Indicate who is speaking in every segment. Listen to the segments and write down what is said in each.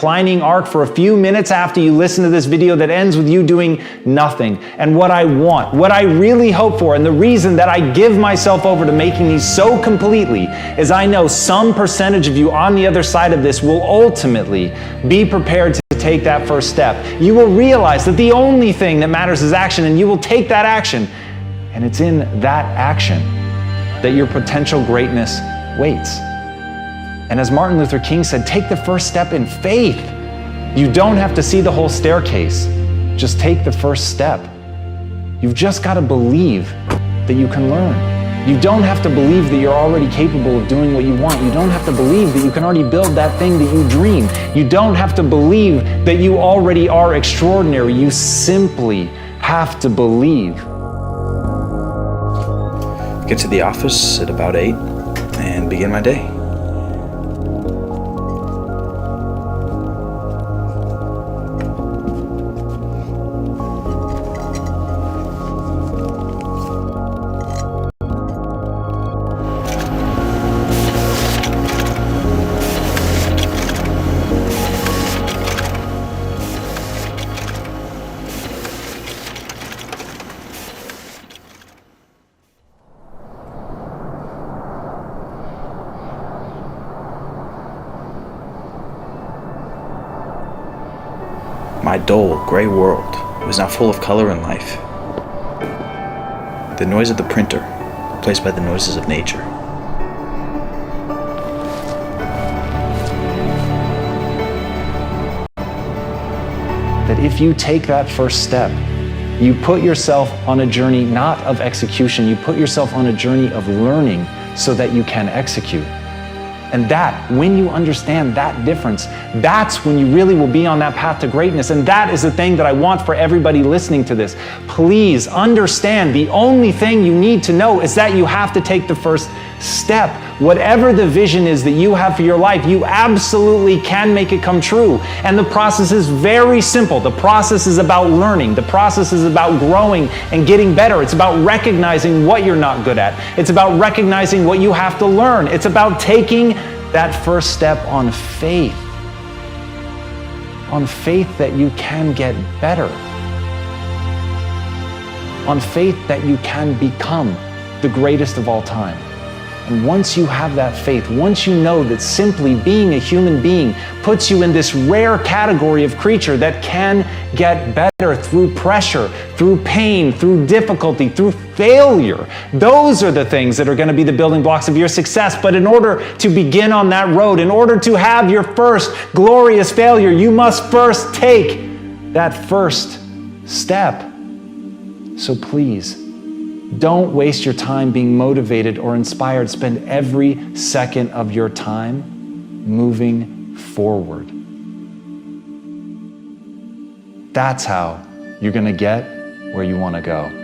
Speaker 1: reclining arc for a few minutes after you listen to this video that ends with you doing nothing. And what I want, what I really hope for, and the reason that I give myself over to making these so completely is I know some percentage of you on the other side of this will ultimately be prepared to take that first step. You will realize that the only thing that matters is action, and you will take that action. And it's in that action that your potential greatness waits. And as Martin Luther King said, take the first step in faith. You don't have to see the whole staircase. Just take the first step. You've just got to believe that you can learn. You don't have to believe that you're already capable of doing what you want. You don't have to believe that you can already build that thing that you dream. You don't have to believe that you already are extraordinary. You simply have to believe.
Speaker 2: Get to the office at about 8 and begin my day. My dull, gray world was now full of color and life. The noise of the printer, replaced by the noises of nature.
Speaker 1: That if you take that first step, you put yourself on a journey not of execution, you put yourself on a journey of learning so that you can execute. And that, when you understand that difference, that's when you really will be on that path to greatness. And that is the thing that I want for everybody listening to this. Please understand, the only thing you need to know is that you have to take the first step. Whatever the vision is that you have for your life, you absolutely can make it come true. And the process is very simple. The process is about learning. The process is about growing and getting better. It's about recognizing what you're not good at. It's about recognizing what you have to learn. It's about taking that first step on faith. On faith that you can get better. On faith that you can become the greatest of all time. And once you have that faith, once you know that simply being a human being puts you in this rare category of creature that can get better through pressure, through pain, through difficulty, through failure, those are the things that are going to be the building blocks of your success. But in order to begin on that road, in order to have your first glorious failure, you must first take that first step. So please, don't waste your time being motivated or inspired. Spend every second of your time moving forward. That's how you're going to get where you want to go.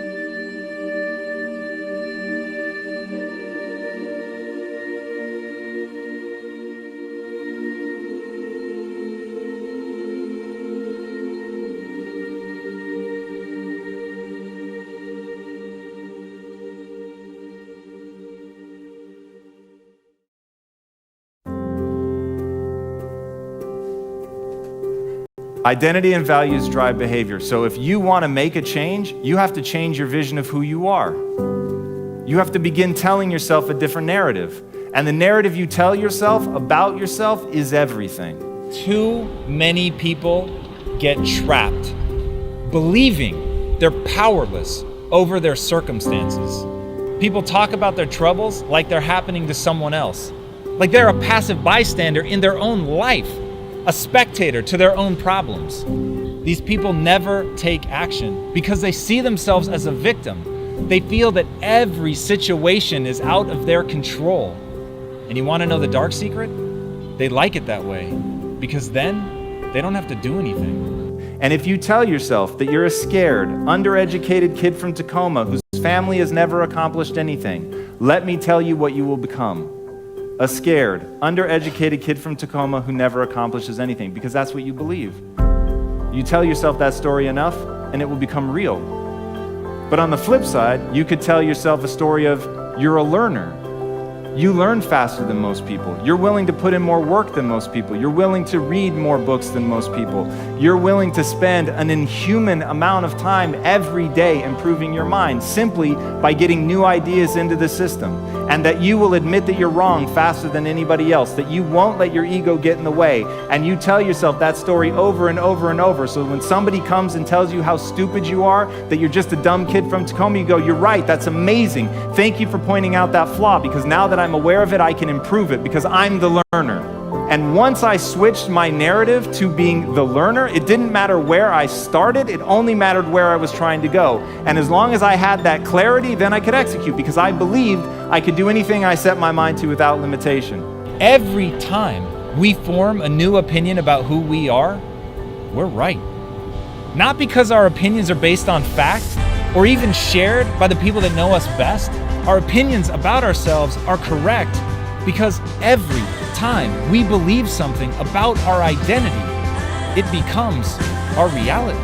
Speaker 3: Identity and values drive behavior. So if you want to make a change, you have to change your vision of who you are. You have to begin telling yourself a different narrative. And the narrative you tell yourself about yourself is everything.
Speaker 4: Too many people get trapped, believing they're powerless over their circumstances. People talk about their troubles like they're happening to someone else, like they're a passive bystander in their own life, a spectator to their own problems. These people never take action because they see themselves as a victim. They feel that every situation is out of their control. And you want to know the dark secret? They like it that way because then they don't have to do anything.
Speaker 3: And if you tell yourself that you're a scared, undereducated kid from Tacoma whose family has never accomplished anything, let me tell you what you will become. A scared, undereducated kid from Tacoma who never accomplishes anything, because that's what you believe. You tell yourself that story enough, and it will become real. But on the flip side, you could tell yourself a story of you're a learner, You learn faster than most people. You're willing to put in more work than most people. You're willing to read more books than most people. You're willing to spend an inhuman amount of time every day improving your mind simply by getting new ideas into the system. And that you will admit that you're wrong faster than anybody else, that you won't let your ego get in the way. And you tell yourself that story over and over and over. So when somebody comes and tells you how stupid you are, that you're just a dumb kid from Tacoma, you go, you're right, that's amazing. Thank you for pointing out that flaw, because now that I'm aware of it, I can improve it because I'm the learner. And once I switched my narrative to being the learner, it didn't matter where I started, it only mattered where I was trying to go. And as long as I had that clarity, then I could execute because I believed I could do anything I set my mind to without limitation.
Speaker 4: Every time we form a new opinion about who we are, we're right. Not because our opinions are based on fact or even shared by the people that know us best. Our opinions about ourselves are correct because every time we believe something about our identity, it becomes our reality.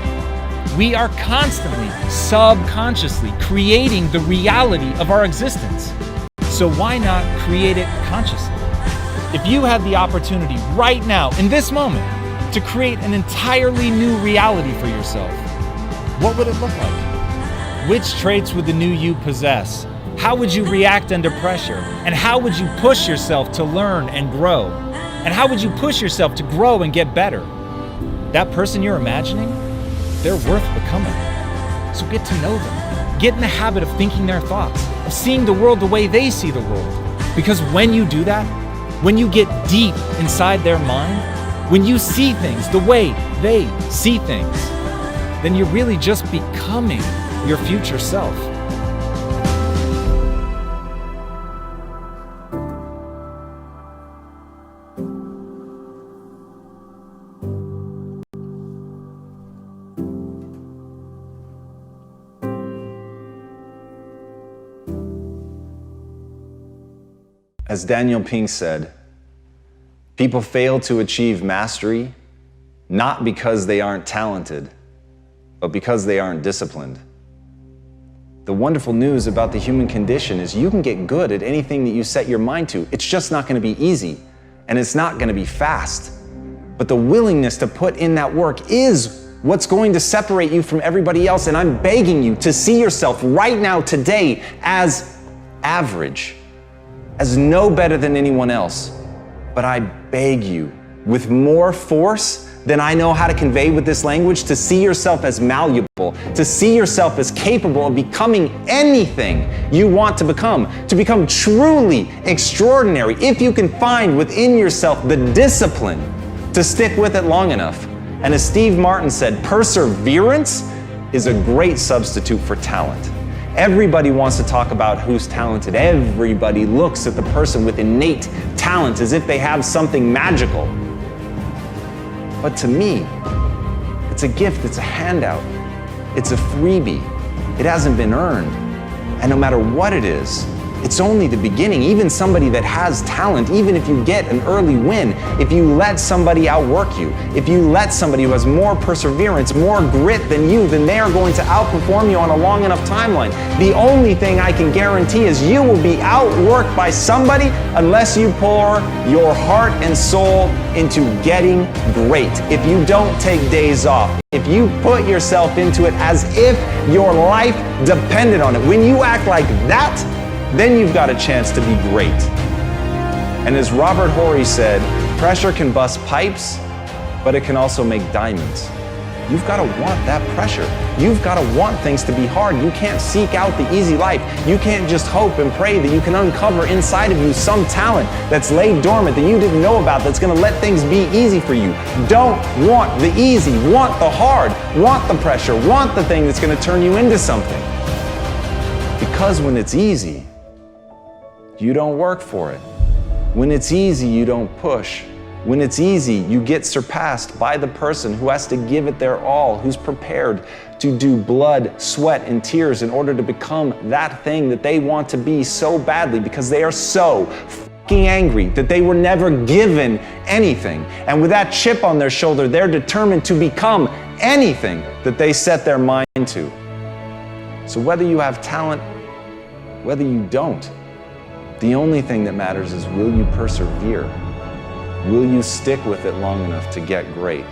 Speaker 4: We are constantly, subconsciously creating the reality of our existence. So why not create it consciously? If you had the opportunity right now, in this moment, to create an entirely new reality for yourself, what would it look like? Which traits would the new you possess? How would you react under pressure? And how would you push yourself to learn and grow? And how would you push yourself to grow and get better? That person you're imagining, they're worth becoming. So get to know them. Get in the habit of thinking their thoughts, of seeing the world the way they see the world. Because when you do that, when you get deep inside their mind, when you see things the way they see things, then you're really just becoming your future self.
Speaker 1: As Daniel Pink said, people fail to achieve mastery not because they aren't talented, but because they aren't disciplined. The wonderful news about the human condition is you can get good at anything that you set your mind to. It's just not going to be easy, and it's not going to be fast. But the willingness to put in that work is what's going to separate you from everybody else, and I'm begging you to see yourself right now, today, as average, as no better than anyone else. But I beg you, with more force than I know how to convey with this language, to see yourself as malleable, to see yourself as capable of becoming anything you want to become truly extraordinary if you can find within yourself the discipline to stick with it long enough. And as Steve Martin said, perseverance is a great substitute for talent. Everybody wants to talk about who's talented. Everybody looks at the person with innate talent as if they have something magical. But to me, it's a gift, it's a handout, it's a freebie. It hasn't been earned. And no matter what it is, it's only the beginning. Even somebody that has talent, even if you get an early win, if you let somebody outwork you, if you let somebody who has more perseverance, more grit than you, then they are going to outperform you on a long enough timeline. The only thing I can guarantee is you will be outworked by somebody unless you pour your heart and soul into getting great. If you don't take days off, if you put yourself into it as if your life depended on it, when you act like that, then you've got a chance to be great. And as Robert Horry said, pressure can bust pipes, but it can also make diamonds. You've got to want that pressure. You've got to want things to be hard. You can't seek out the easy life. You can't just hope and pray that you can uncover inside of you some talent that's laid dormant that you didn't know about that's going to let things be easy for you. Don't want the easy. Want the hard. Want the pressure. Want the thing that's going to turn you into something. Because when it's easy, you don't work for it. When it's easy, you don't push. When it's easy, you get surpassed by the person who has to give it their all, who's prepared to do blood, sweat, and tears in order to become that thing that they want to be so badly because they are so fucking angry that they were never given anything. And with that chip on their shoulder, they're determined to become anything that they set their mind to. So whether you have talent, whether you don't, The only thing that matters is, will you persevere? Will you stick with it long enough to get great?